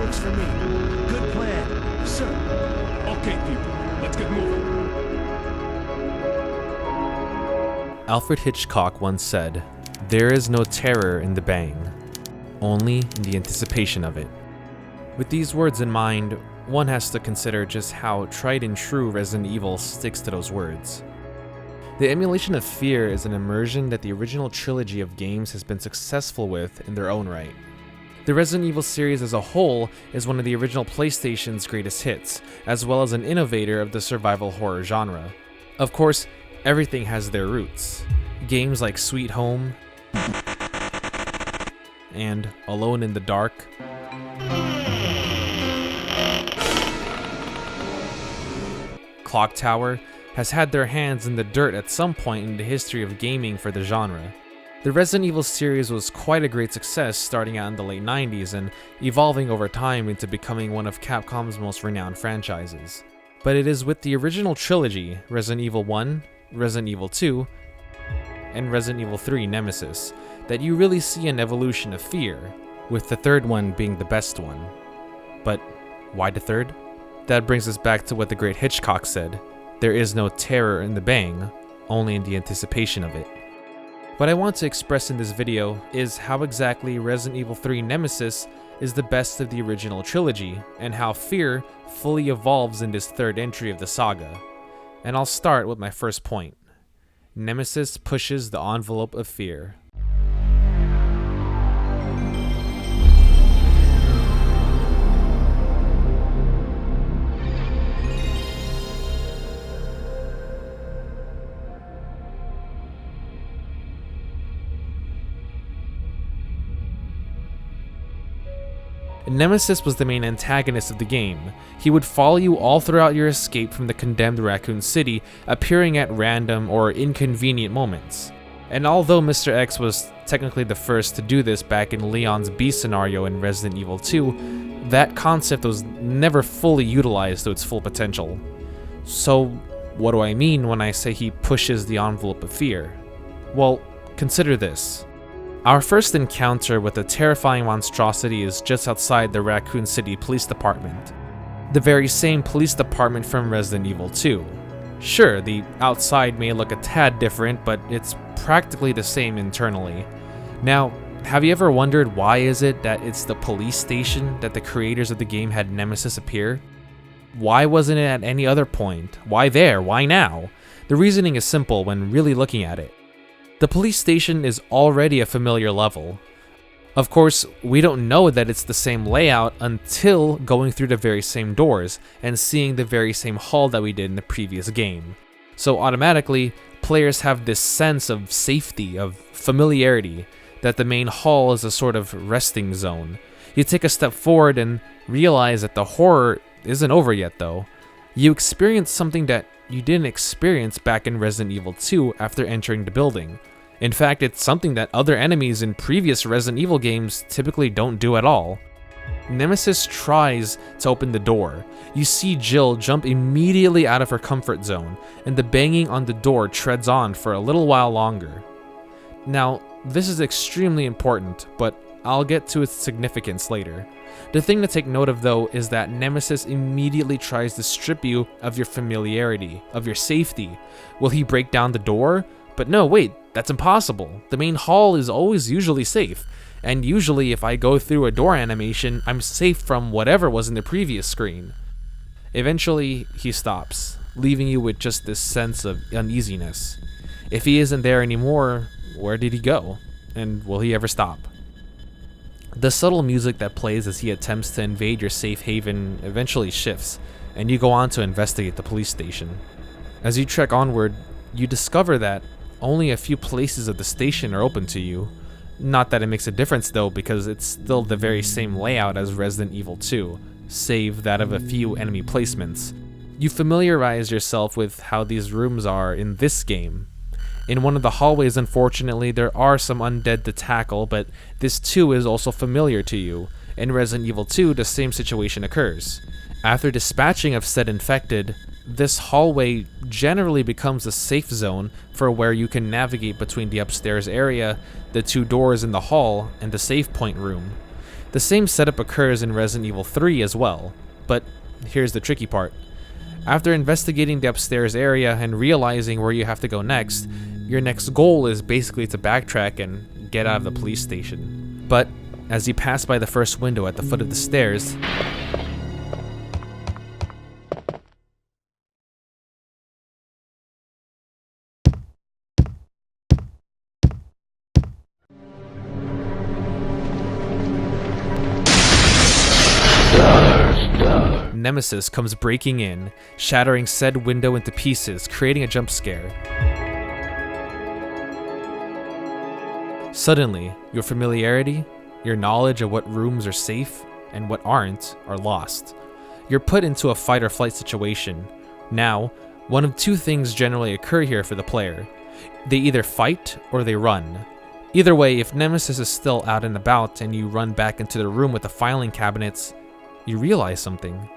Works for me. Good plan, sir. Okay, people, let's get moving. Alfred Hitchcock once said, "There is no terror in the bang, only in the anticipation of it." With these words in mind, one has to consider just how tried and true Resident Evil sticks to those words. The emulation of fear is an immersion that the original trilogy of games has been successful with in their own right. The Resident Evil series as a whole is one of the original PlayStation's greatest hits, as well as an innovator of the survival horror genre. Of course, everything has their roots. Games like Sweet Home and Alone in the Dark, Clock Tower has had their hands in the dirt at some point in the history of gaming for the genre. The Resident Evil series was quite a great success starting out in the late 90s and evolving over time into becoming one of Capcom's most renowned franchises. But it is with the original trilogy, Resident Evil 1, Resident Evil 2, and Resident Evil 3 Nemesis, that you really see an evolution of fear, with the third one being the best one. But why the third? That brings us back to what the great Hitchcock said, "There is no terror in the bang, only in the anticipation of it." What I want to express in this video is how exactly Resident Evil 3 Nemesis is the best of the original trilogy, and how fear fully evolves in this third entry of the saga. And I'll start with my first point. Nemesis pushes the envelope of fear. Nemesis was the main antagonist of the game. He would follow you all throughout your escape from the condemned Raccoon City, appearing at random or inconvenient moments. And although Mr. X was technically the first to do this back in Leon's B scenario in Resident Evil 2, that concept was never fully utilized to its full potential. So what do I mean when I say he pushes the envelope of fear? Well, consider this. Our first encounter with a terrifying monstrosity is just outside the Raccoon City Police Department. The very same police department from Resident Evil 2. Sure, the outside may look a tad different, but it's practically the same internally. Now, have you ever wondered why is it that it's the police station that the creators of the game had Nemesis appear? Why wasn't it at any other point? Why there? Why now? The reasoning is simple when really looking at it. The police station is already a familiar level. Of course, we don't know that it's the same layout until going through the very same doors and seeing the very same hall that we did in the previous game. So automatically, players have this sense of safety, of familiarity, that the main hall is a sort of resting zone. You take a step forward and realize that the horror isn't over yet though. You experience something that you didn't experience back in Resident Evil 2 after entering the building. In fact, it's something that other enemies in previous Resident Evil games typically don't do at all. Nemesis tries to open the door. You see Jill jump immediately out of her comfort zone, and the banging on the door treads on for a little while longer. Now, this is extremely important, but I'll get to its significance later. The thing to take note of though is that Nemesis immediately tries to strip you of your familiarity, of your safety. Will he break down the door? But no, wait, that's impossible. The main hall is always usually safe, and usually if I go through a door animation, I'm safe from whatever was in the previous screen. Eventually, he stops, leaving you with just this sense of uneasiness. If he isn't there anymore, where did he go? And will he ever stop? The subtle music that plays as he attempts to invade your safe haven eventually shifts, and you go on to investigate the police station. As you trek onward, you discover that only a few places of the station are open to you. Not that it makes a difference though, because it's still the very same layout as Resident Evil 2, save that of a few enemy placements. You familiarize yourself with how these rooms are in this game. In one of the hallways, unfortunately, there are some undead to tackle, but this too is also familiar to you. In Resident Evil 2, the same situation occurs. After dispatching of said infected, this hallway generally becomes a safe zone for where you can navigate between the upstairs area, the two doors in the hall, and the save point room. The same setup occurs in Resident Evil 3 as well, but here's the tricky part. After investigating the upstairs area and realizing where you have to go next, your next goal is basically to backtrack and get out of the police station. But as you pass by the first window at the foot of the stairs, Nemesis comes breaking in, shattering said window into pieces, creating a jump scare. Suddenly, your familiarity, your knowledge of what rooms are safe and what aren't, are lost. You're put into a fight or flight situation. Now, one of two things generally occur here for the player. They either fight or they run. Either way, if Nemesis is still out and about and you run back into the room with the filing cabinets, you realize something.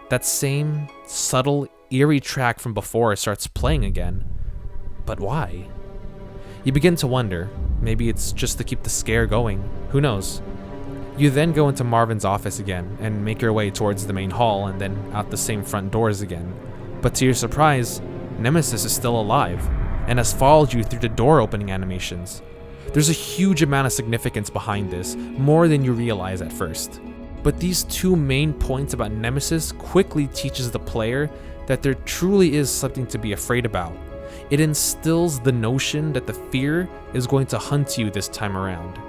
That same, subtle, eerie track from before starts playing again. But why? You begin to wonder. Maybe it's just to keep the scare going. Who knows? You then go into Marvin's office again and make your way towards the main hall and then out the same front doors again. But to your surprise, Nemesis is still alive and has followed you through the door opening animations. There's a huge amount of significance behind this, more than you realize at first. But these two main points about Nemesis quickly teaches the player that there truly is something to be afraid about. It instills the notion that the fear is going to hunt you this time around.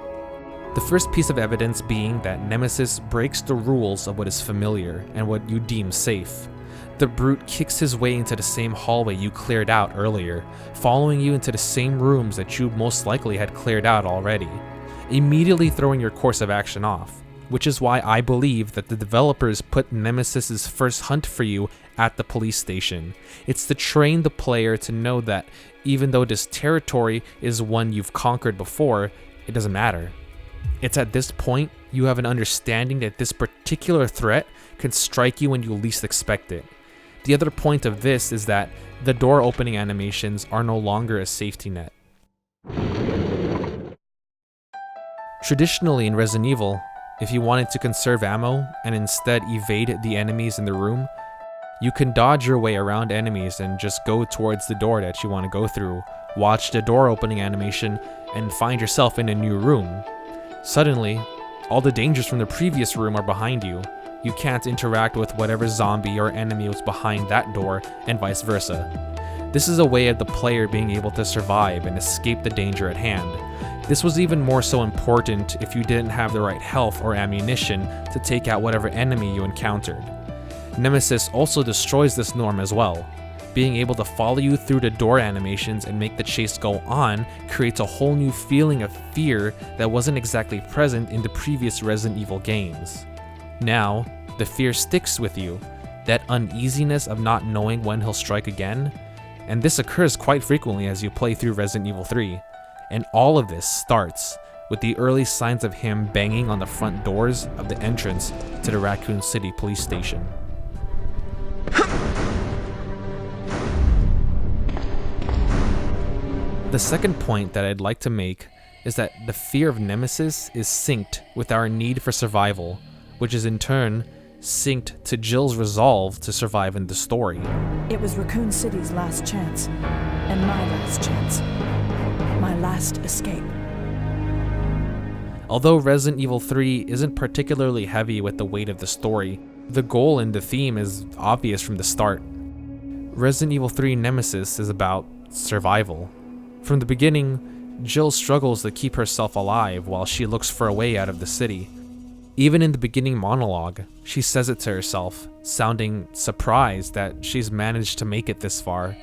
The first piece of evidence being that Nemesis breaks the rules of what is familiar and what you deem safe. The brute kicks his way into the same hallway you cleared out earlier, following you into the same rooms that you most likely had cleared out already, immediately throwing your course of action off. Which is why I believe that the developers put Nemesis's first hunt for you at the police station. It's to train the player to know that even though this territory is one you've conquered before, it doesn't matter. It's at this point you have an understanding that this particular threat can strike you when you least expect it. The other point of this is that the door opening animations are no longer a safety net. Traditionally in Resident Evil, if you wanted to conserve ammo and instead evade the enemies in the room, you can dodge your way around enemies and just go towards the door that you want to go through, watch the door opening animation, and find yourself in a new room. Suddenly, all the dangers from the previous room are behind you. You can't interact with whatever zombie or enemy was behind that door, and vice versa. This is a way of the player being able to survive and escape the danger at hand. This was even more so important if you didn't have the right health or ammunition to take out whatever enemy you encountered. Nemesis also destroys this norm as well. Being able to follow you through the door animations and make the chase go on creates a whole new feeling of fear that wasn't exactly present in the previous Resident Evil games. Now, the fear sticks with you, that uneasiness of not knowing when he'll strike again, and this occurs quite frequently as you play through Resident Evil 3. And all of this starts with the early signs of him banging on the front doors of the entrance to the Raccoon City police station. The second point that I'd like to make is that the fear of Nemesis is synced with our need for survival, which is in turn synced to Jill's resolve to survive in the story. It was Raccoon City's last chance, and my last chance. My last escape. Although Resident Evil 3 isn't particularly heavy with the weight of the story, the goal and the theme is obvious from the start. Resident Evil 3 Nemesis is about survival. From the beginning, Jill struggles to keep herself alive while she looks for a way out of the city. Even in the beginning monologue, she says it to herself, sounding surprised that she's managed to make it this far.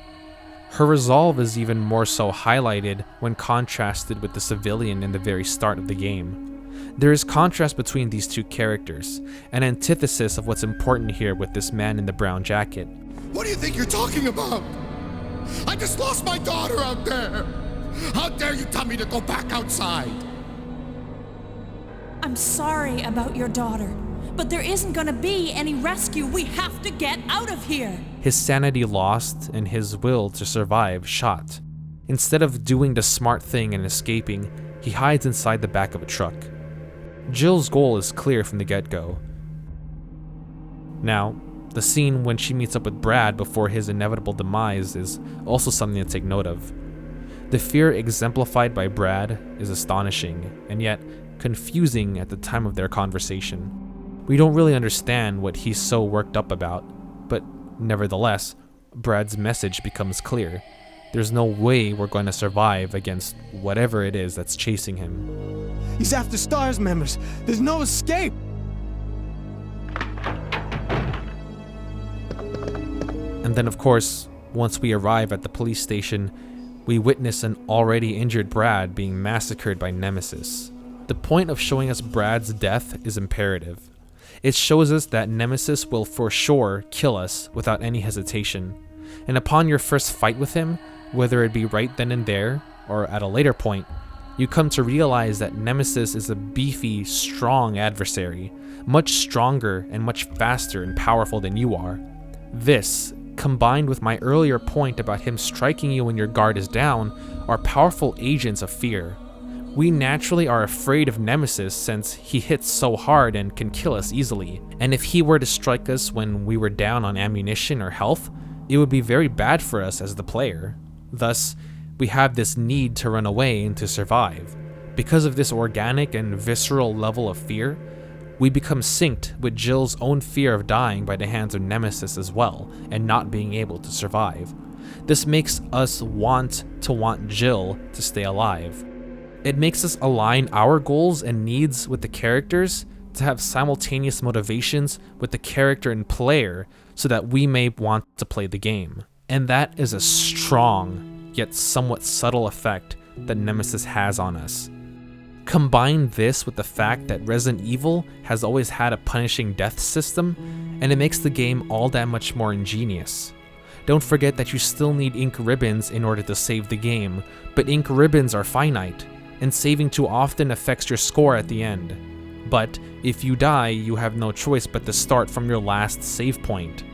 Her resolve is even more so highlighted when contrasted with the civilian in the very start of the game. There is contrast between these two characters, an antithesis of what's important here with this man in the brown jacket. What do you think you're talking about? I just lost my daughter out there! How dare you tell me to go back outside? I'm sorry about your daughter, but there isn't gonna be any rescue. We have to get out of here! His sanity lost and his will to survive shot. Instead of doing the smart thing and escaping, he hides inside the back of a truck. Jill's goal is clear from the get-go. Now, the scene when she meets up with Brad before his inevitable demise is also something to take note of. The fear exemplified by Brad is astonishing, and yet confusing at the time of their conversation. We don't really understand what he's so worked up about, but nevertheless, Brad's message becomes clear. There's no way we're going to survive against whatever it is that's chasing him. He's after STARS members. There's no escape. And then, of course, once we arrive at the police station, we witness an already injured Brad being massacred by Nemesis. The point of showing us Brad's death is imperative. It shows us that Nemesis will for sure kill us without any hesitation. And upon your first fight with him, whether it be right then and there or at a later point, you come to realize that Nemesis is a beefy, strong adversary, much stronger and much faster and powerful than you are. This, combined with my earlier point about him striking you when your guard is down, are powerful agents of fear. We naturally are afraid of Nemesis since he hits so hard and can kill us easily, and if he were to strike us when we were down on ammunition or health, it would be very bad for us as the player. Thus, we have this need to run away and to survive. Because of this organic and visceral level of fear, we become synced with Jill's own fear of dying by the hands of Nemesis as well, and not being able to survive. This makes us want Jill to stay alive. It makes us align our goals and needs with the characters to have simultaneous motivations with the character and player so that we may want to play the game. And that is a strong, yet somewhat subtle effect that Nemesis has on us. Combine this with the fact that Resident Evil has always had a punishing death system, and it makes the game all that much more ingenious. Don't forget that you still need ink ribbons in order to save the game, but ink ribbons are finite, and saving too often affects your score at the end. But if you die, you have no choice but to start from your last save point.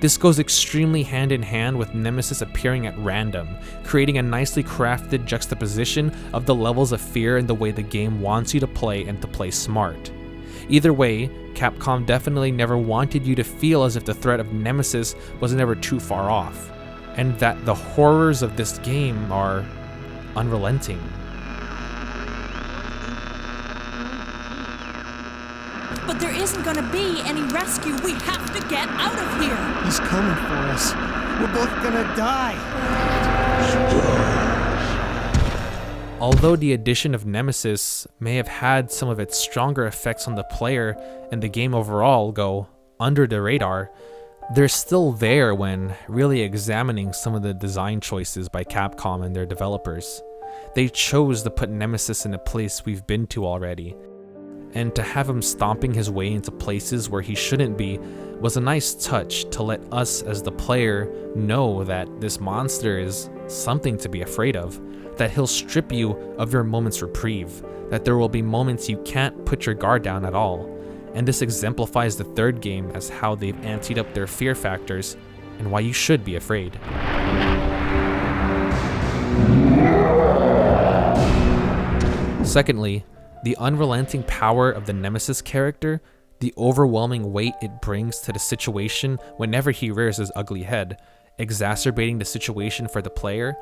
This goes extremely hand in hand with Nemesis appearing at random, creating a nicely crafted juxtaposition of the levels of fear and the way the game wants you to play and to play smart. Either way, Capcom definitely never wanted you to feel as if the threat of Nemesis was never too far off, and that the horrors of this game are unrelenting. But there isn't gonna be any rescue. We have to get out of here. He's coming for us. We're both gonna die. Although the addition of Nemesis may have had some of its stronger effects on the player and the game overall go under the radar, they're still there when really examining some of the design choices by Capcom and their developers. They chose to put Nemesis in a place we've been to already, and to have him stomping his way into places where he shouldn't be was a nice touch to let us as the player know that this monster is something to be afraid of, that he'll strip you of your moment's reprieve, that there will be moments you can't put your guard down at all, and this exemplifies the third game as how they've anteed up their fear factors and why you should be afraid. Secondly, the unrelenting power of the Nemesis character, the overwhelming weight it brings to the situation whenever he rears his ugly head, exacerbating the situation for the player,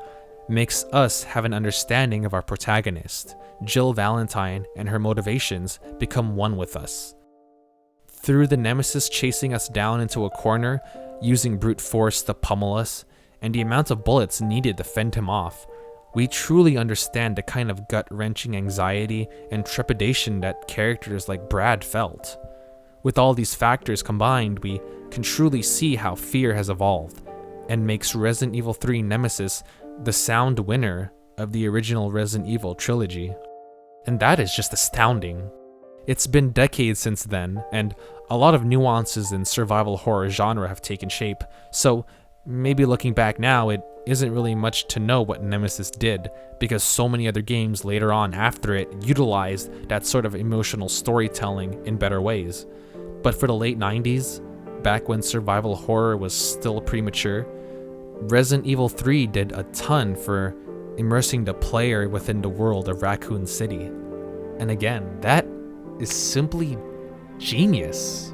makes us have an understanding of our protagonist. Jill Valentine and her motivations become one with us. Through the Nemesis chasing us down into a corner, using brute force to pummel us, and the amount of bullets needed to fend him off, we truly understand the kind of gut-wrenching anxiety and trepidation that characters like Brad felt. With all these factors combined, we can truly see how fear has evolved, and makes Resident Evil 3 Nemesis the sound winner of the original Resident Evil trilogy. And that is just astounding. It's been decades since then, and a lot of nuances in survival horror genre have taken shape, so maybe looking back now, it isn't really much to know what Nemesis did, because so many other games later on after it utilized that sort of emotional storytelling in better ways. But for the late 90s, back when survival horror was still premature, Resident Evil 3 did a ton for immersing the player within the world of Raccoon City. And again, that is simply genius.